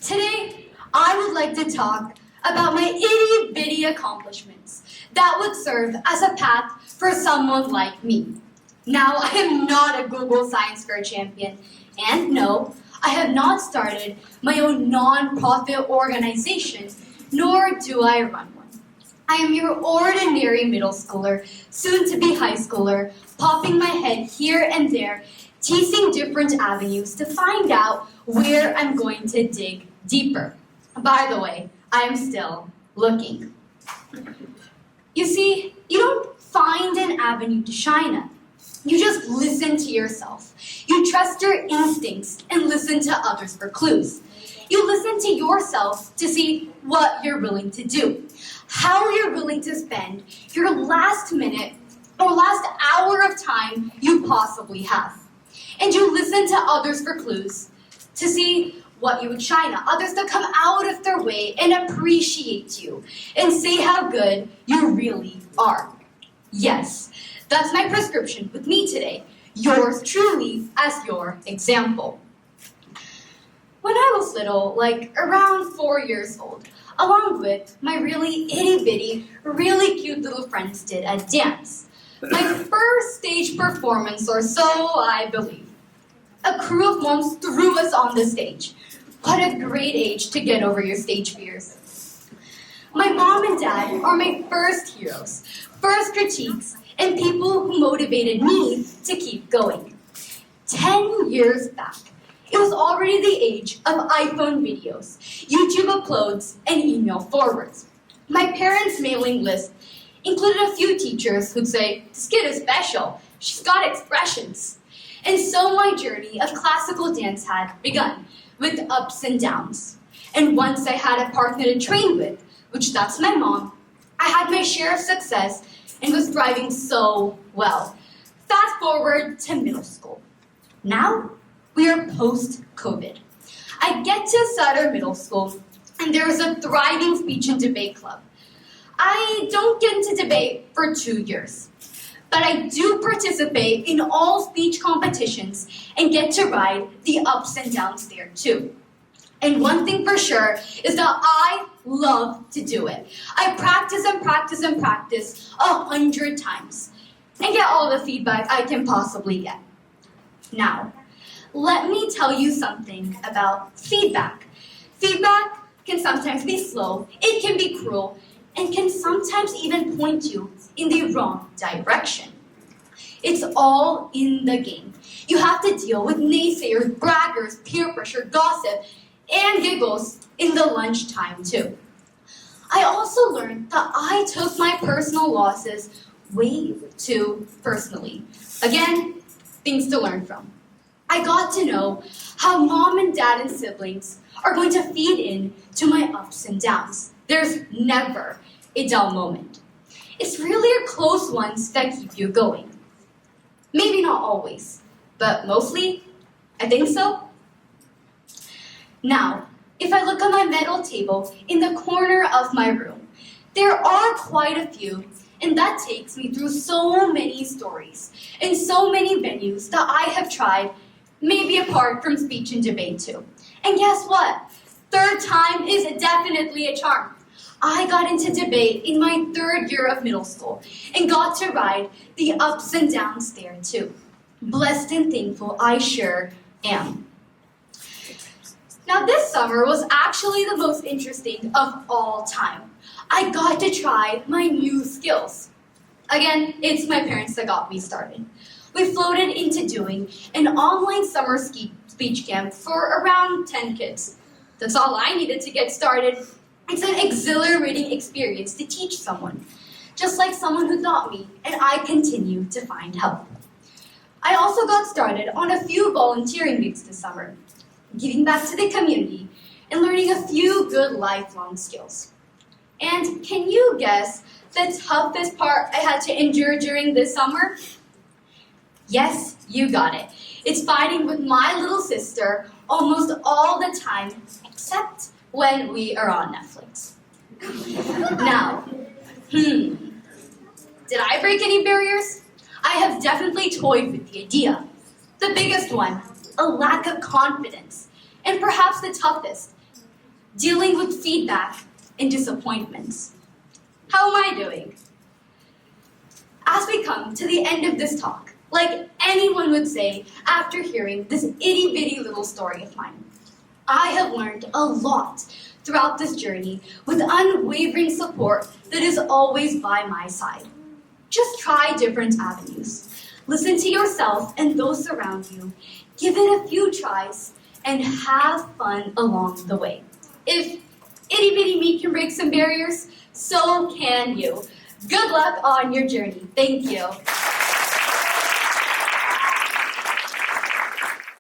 Today, I would like to talk about my itty-bitty accomplishments that would serve as a path for someone like me. Now, I am not a Google Science Fair champion, and no, I have not started my own non-profit organization, nor do I run one. I am your ordinary middle schooler, soon to be high schooler, popping my head here and there, teasing different avenues to find out where I'm going to dig deeper. By the way, I am still looking. You see, you don't find an avenue to shine at. You just listen to yourself. You trust your instincts and listen to others for clues. You listen to yourself to see what you're willing to do, how you're willing to spend your last minute or last hour of time you possibly have. And you listen to others for clues to see what you would shine at, others that come out of their way and appreciate you and say how good you really are. Yes, that's my prescription with me today, yours truly as your example. When I was little, like around 4 years old, along with my really itty-bitty, really cute little friends did at dance, my first stage performance or so, I believe. A crew of moms threw us on the stage. What a great age to get over your stage fears. My mom and dad are my first heroes, first critiques, and people who motivated me to keep going. 10 years back, it was already the age of iPhone videos, YouTube uploads, and email forwards. My parents' mailing list included a few teachers who'd say, "This kid is special, she's got expressions." And so my journey of classical dance had begun, with ups and downs. And once I had a partner to train with, which that's my mom, I had my share of success and was thriving so well. Fast forward to middle school. Now, we are post-COVID. I get to Sutter Middle School, and there is a thriving speech and debate club. I don't get into debate for 2 years, but I do participate in all speech competitions and get to ride the ups and downs there too. And one thing for sure is that I love to do it. I practice and practice and practice 100 times and get all the feedback I can possibly get. Now, let me tell you something about feedback. Feedback can sometimes be slow, it can be cruel, and can sometimes even point you in the wrong direction. It's all in the game. You have to deal with naysayers, braggers, peer pressure, gossip, and giggles in the lunchtime too. I also learned that I took my personal losses way too personally. Again, things to learn from. I got to know how mom and dad and siblings are going to feed in to my ups and downs. There's never a dull moment. It's really your close ones that keep you going. Maybe not always, but mostly, I think so. Now, if I look at my medal table in the corner of my room, there are quite a few, and that takes me through so many stories and so many venues that I have tried, maybe apart from speech and debate too. And guess what? Third time is definitely a charm. I got into debate in my 3rd year of middle school and got to ride the ups and downs there too. Blessed and thankful I sure am. Now this summer was actually the most interesting of all time. I got to try my new skills. Again, it's my parents that got me started. We floated into doing an online summer speech camp for around 10 kids. That's all I needed to get started. It's an exhilarating experience to teach someone, just like someone who taught me, and I continue to find help. I also got started on a few volunteering gigs this summer, giving back to the community and learning a few good lifelong skills. And can you guess the toughest part I had to endure during this summer? Yes, you got it. It's fighting with my little sister almost all the time, except when we are on Netflix. Now, did I break any barriers? I have definitely toyed with the idea. The biggest one, a lack of confidence. And perhaps the toughest, dealing with feedback and disappointments. How am I doing? As we come to the end of this talk, like anyone would say after hearing this itty-bitty little story of mine, I have learned a lot throughout this journey with unwavering support that is always by my side. Just try different avenues. Listen to yourself and those around you. Give it a few tries and have fun along the way. If itty-bitty me can break some barriers, so can you. Good luck on your journey. Thank you.